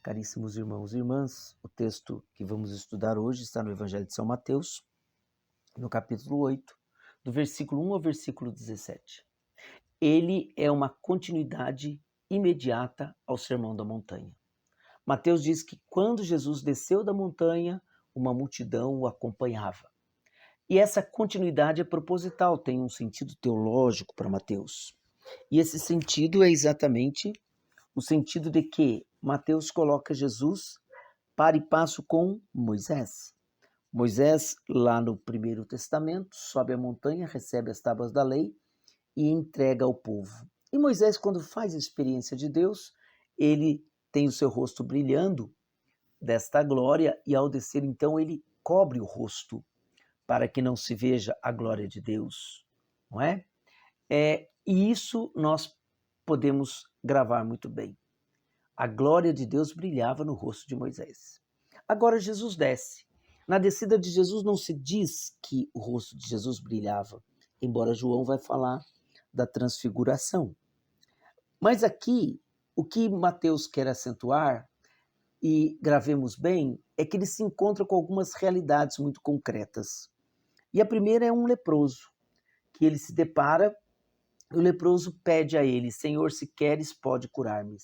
Caríssimos irmãos e irmãs, o texto que vamos estudar hoje está no Evangelho de São Mateus, no capítulo 8, do versículo 1 ao versículo 17. Ele é uma continuidade imediata ao Sermão da Montanha. Mateus diz que quando Jesus desceu da montanha, uma multidão o acompanhava. E essa continuidade é proposital, tem um sentido teológico para Mateus. E esse sentido é exatamente o sentido de que Mateus coloca Jesus para e passo com Moisés. Moisés, lá no Primeiro Testamento, sobe a montanha, recebe as tábuas da lei e entrega ao povo. E Moisés, quando faz a experiência de Deus, ele tem o seu rosto brilhando desta glória e ao descer, então, ele cobre o rosto para que não se veja a glória de Deus, não é? E isso nós podemos gravar muito bem. A glória de Deus brilhava no rosto de Moisés. Agora Jesus desce. Na descida de Jesus não se diz que o rosto de Jesus brilhava, embora João vai falar da transfiguração. Mas aqui, o que Mateus quer acentuar, e gravemos bem, é que ele se encontra com algumas realidades muito concretas. E a primeira é um leproso, que ele se depara, e o leproso pede a ele: Senhor, se queres, pode curar-me.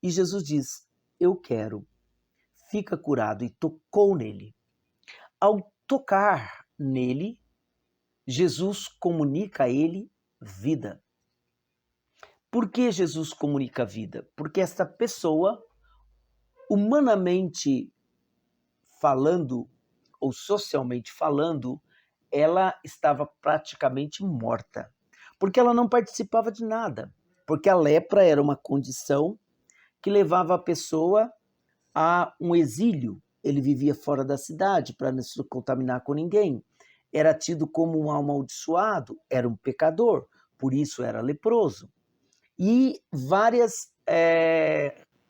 E Jesus diz: eu quero. Fica curado, e tocou nele. Ao tocar nele, Jesus comunica a ele vida. Por que Jesus comunica vida? Porque esta pessoa, humanamente falando, ou socialmente falando, ela estava praticamente morta. Porque ela não participava de nada. Porque a lepra era uma condição que levava a pessoa a um exílio. Ele vivia fora da cidade para não se contaminar com ninguém. Era tido como um amaldiçoado, era um pecador, por isso era leproso. E várias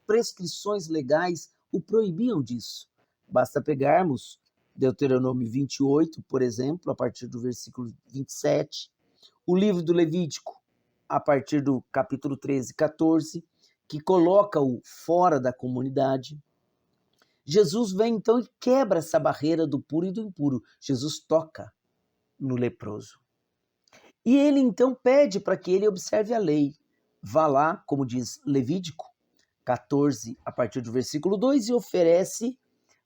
prescrições legais o proibiam disso. Basta pegarmos Deuteronômio 28, por exemplo, a partir do versículo 27, o livro do Levítico, a partir do capítulo 13, 14, que coloca-o fora da comunidade. Jesus vem então e quebra essa barreira do puro e do impuro. Jesus toca no leproso. E ele então pede para que ele observe a lei. Vá lá, como diz Levítico 14, a partir do versículo 2, e oferece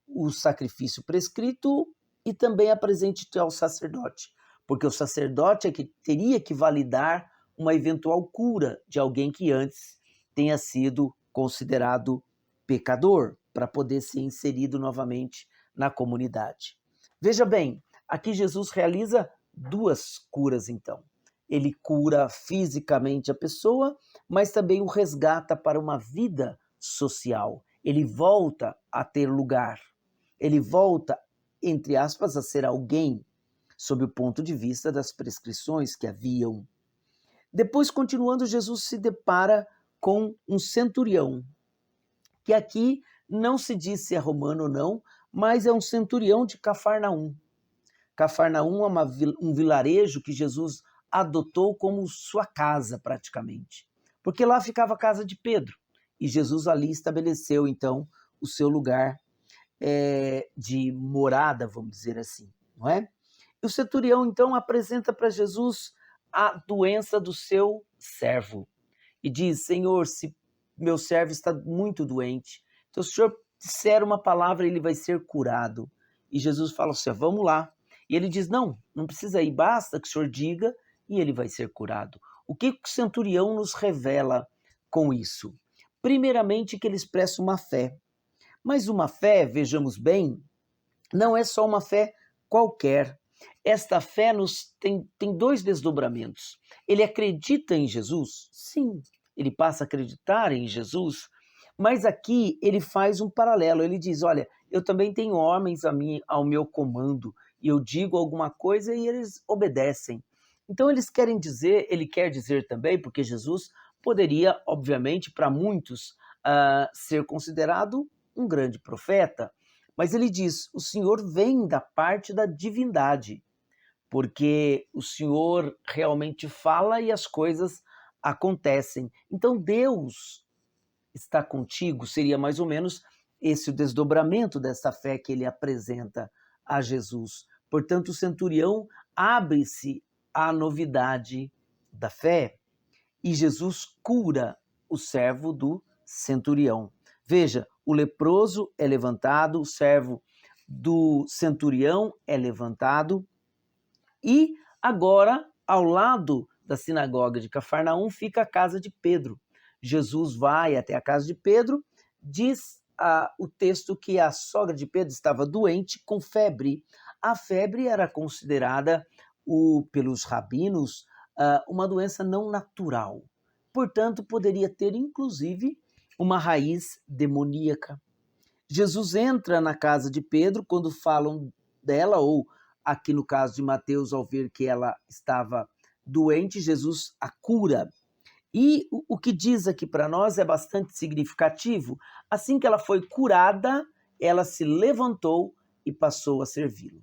o sacrifício prescrito e também apresente-te ao sacerdote. Porque o sacerdote é que teria que validar uma eventual cura de alguém que antes tenha sido considerado pecador, para poder ser inserido novamente na comunidade. Veja bem, aqui Jesus realiza duas curas então. Ele cura fisicamente a pessoa, mas também o resgata para uma vida social. Ele volta a ter lugar. Ele volta, entre aspas, a ser alguém, sob o ponto de vista das prescrições que haviam. Depois, continuando, Jesus se depara com um centurião, que aqui não se diz se é romano ou não, mas é um centurião de Cafarnaum. Cafarnaum é um vilarejo que Jesus adotou como sua casa, praticamente. Porque lá ficava a casa de Pedro. E Jesus ali estabeleceu, então, o seu lugar de morada, vamos dizer assim, não é? E o centurião, então, apresenta para Jesus a doença do seu servo. E diz: Senhor, se meu servo está muito doente, então se o Senhor disser uma palavra, ele vai ser curado. E Jesus fala assim: vamos lá. E ele diz: não precisa ir, basta que o Senhor diga e ele vai ser curado. O que o centurião nos revela com isso? Primeiramente, que ele expressa uma fé. Mas uma fé, vejamos bem, não é só uma fé qualquer. Esta fé tem dois desdobramentos. Ele acredita em Jesus? Sim, ele passa a acreditar em Jesus, mas aqui ele faz um paralelo. Ele diz: olha, eu também tenho homens ao meu comando, e eu digo alguma coisa e eles obedecem. Então ele quer dizer também, porque Jesus poderia, obviamente, para muitos, ser considerado um grande profeta, mas ele diz: o Senhor vem da parte da divindade, porque o Senhor realmente fala e as coisas acontecem. Então Deus está contigo, seria mais ou menos esse o desdobramento dessa fé que ele apresenta a Jesus. Portanto, o centurião abre-se à novidade da fé e Jesus cura o servo do centurião. Veja, o leproso é levantado, o servo do centurião é levantado e agora, ao lado da sinagoga de Cafarnaum, fica a casa de Pedro. Jesus vai até a casa de Pedro, diz o texto que a sogra de Pedro estava doente com febre. A febre era considerada pelos rabinos uma doença não natural. Portanto, poderia ter inclusive uma raiz demoníaca. Jesus entra na casa de Pedro quando falam dela, ou aqui no caso de Mateus, ao ver que ela estava doente, Jesus a cura. E o que diz aqui para nós é bastante significativo. Assim que ela foi curada, ela se levantou e passou a servi-lo.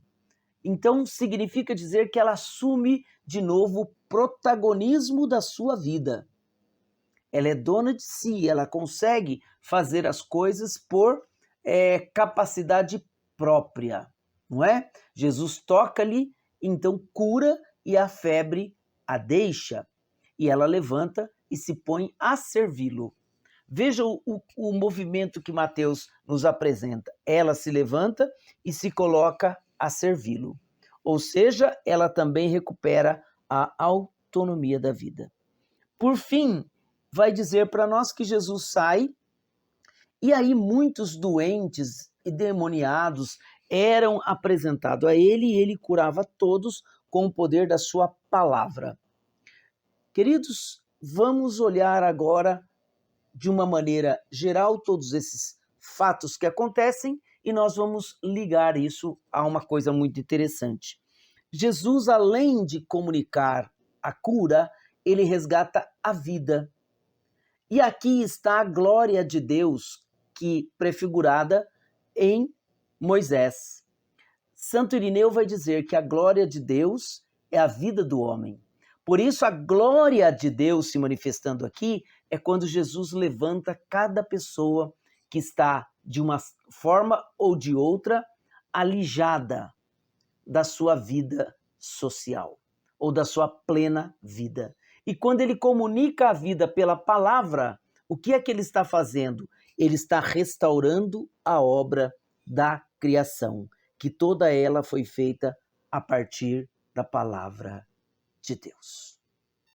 Então, significa dizer que ela assume de novo o protagonismo da sua vida. Ela é dona de si, ela consegue fazer as coisas por capacidade própria, não é? Jesus toca-lhe, então cura e a febre a deixa. E ela levanta e se põe a servi-lo. Veja o movimento que Mateus nos apresenta. Ela se levanta e se coloca a servi-lo. Ou seja, ela também recupera a autonomia da vida. Por fim, vai dizer para nós que Jesus sai e aí muitos doentes e demoniados eram apresentados a ele e ele curava todos com o poder da sua palavra. Queridos, vamos olhar agora de uma maneira geral todos esses fatos que acontecem e nós vamos ligar isso a uma coisa muito interessante. Jesus, além de comunicar a cura, ele resgata a vida. E aqui está a glória de Deus, que prefigurada em Moisés. Santo Irineu vai dizer que a glória de Deus é a vida do homem. Por isso, a glória de Deus se manifestando aqui é quando Jesus levanta cada pessoa que está, de uma forma ou de outra, alijada da sua vida social ou da sua plena vida. E quando ele comunica a vida pela palavra, o que é que ele está fazendo? Ele está restaurando a obra da criação, que toda ela foi feita a partir da palavra de Deus.